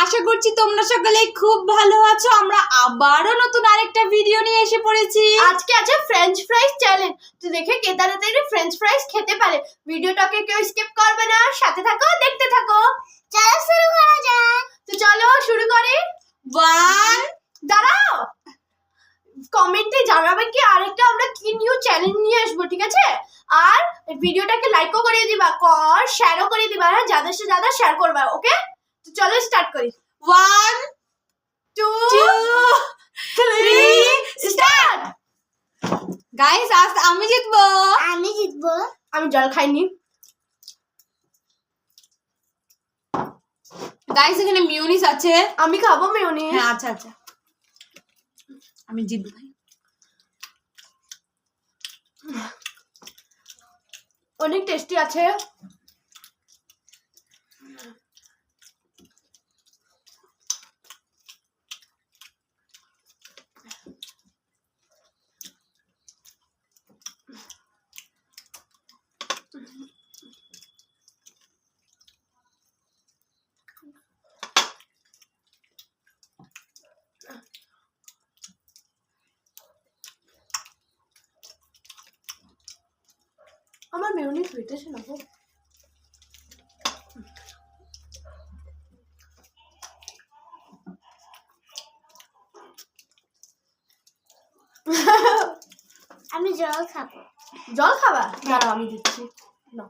আশা করছি তোমরা সকলে খুব ভালো আছো। আমরা আবারও নতুন আরেকটা ভিডিও নিয়ে এসে পড়েছি। আজকে আছে ফ্রেঞ্চ ফ্রাইজ চ্যালেঞ্জ। তো দেখে কে তাড়াতাড়ি ফ্রেঞ্চ ফ্রাইজ খেতে পারে। ভিডিওটাকে কেউ স্কিপ করবে না, সাথে থাকো, দেখতে থাকো। চলো শুরু করা যাক। তো চলো শুরু করি। 1 দাঁড়াও, কমেন্টে জানাবে কি আরেকটা আমরা কি নিউ চ্যালেঞ্জ নিয়ে আসবো, ঠিক আছে? আর ভিডিওটাকে লাইকও করে দিবা, আর শেয়ারও করে দিবা, হ্যাঁ, যাদের সাথে যাদের শেয়ার করবা, ওকে? তো চলো স্টার্ট করি। 1 2 2 3 স্টার্ট। গাইস আজ আমি জিতবো। আমি জল খাইনি। গাইস এখানে মিউনিস আছে। আমি খাবো মেয়োনিজ। হ্যাঁ আচ্ছা আচ্ছা, আমি জিতবো ভাই। অনেক টেস্টি আছে। আমার মেয়োনিজ হইতেছে না গো। আমি জল খাবো। জল খাবা? দাঁড়াও আমি দিচ্ছি। নাও।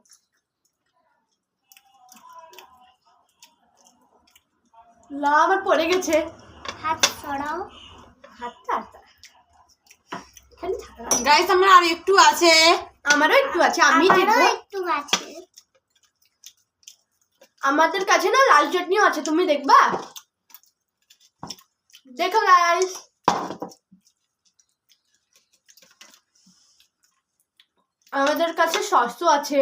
লা, আমার পড়ে গেছে। হাত সরাও। হাতটা এখানে থাকা। গাইস আমার আর একটু আছে। আমারও একটু আছে, আমি আমারও জিতবো। একটু আছে। আমাদের কাছে না লাল চটনিও আছে, তুমি দেখবা? দেখো গাইস, আমাদের কাছে সসও আছে।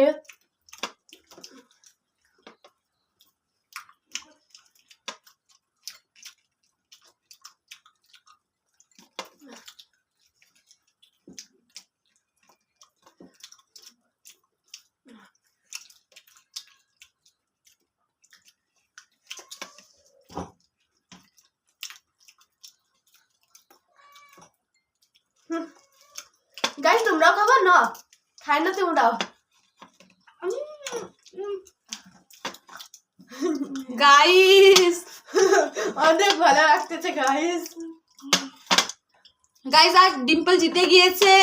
গাইস তোমরাও খাবা না? খাই না তোমরাও? গাইস অনেক ভালো লাগতেছে গাইস। গাইস আজ ডিম্পল জিতে গিয়েছে।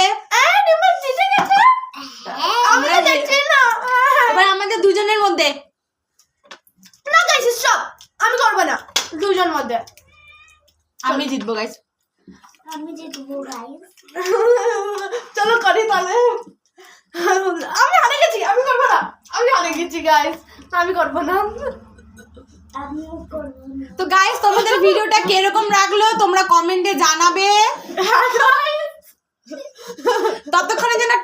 ডিম্পল জিতে গেছে। আমি তো দেখছি না। এবার আমাদের দুজনের মধ্যে। না গাইস স্টপ, আমি করব না। দুজন মধ্যে আমি জিতবো গাইস। আমি জিতবো গাইস। চলো করি তাহলে। আমি হারে গেছি, আমি করব না। আমি হারে গেছি গাইস, আমি করব না। আমিও করবো না। তো গাইস তোমাদের ভিডিওটা কিরকম লাগলো তোমরা কমেন্টে জানাবে। ততক্ষণের জন্য